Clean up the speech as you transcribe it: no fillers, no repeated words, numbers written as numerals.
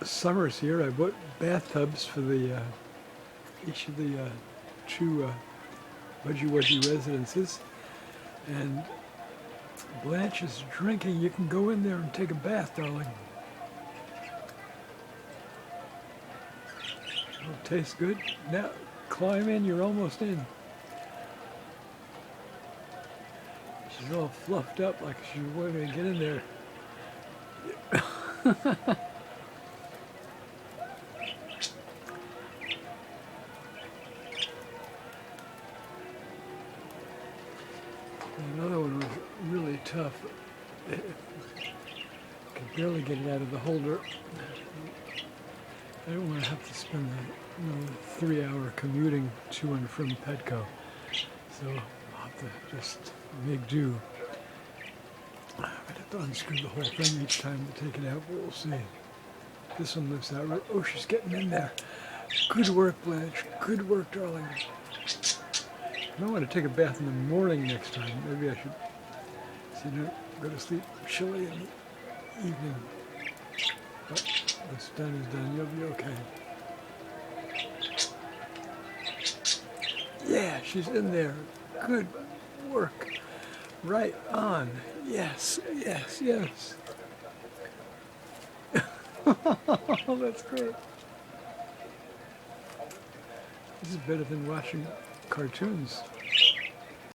summer's here, I bought bathtubs for the each of the two budgie residences, and Blanche is drinking. You can go in there and take a bath, darling. It'll taste good. Now, climb in. You're almost in. She's all fluffed up like she's wanting to get in there. Another one was really tough. Could barely get it out of the holder. I don't want to have to spend a 3-hour commuting to and from Petco, so I'll have to just make do. I'm going to have to unscrew the whole thing each time to take it out, but we'll see. This one lifts out right. Oh, she's getting in there. Good work, Blanche. Good work, darling. I might want to take a bath in the morning next time. Maybe I should, so you don't go to sleep chilly in the evening. But this done is done. You'll be okay. Yeah, she's in there. Good work. Right on. Yes, yes, yes. Oh, that's great. This is better than watching cartoons.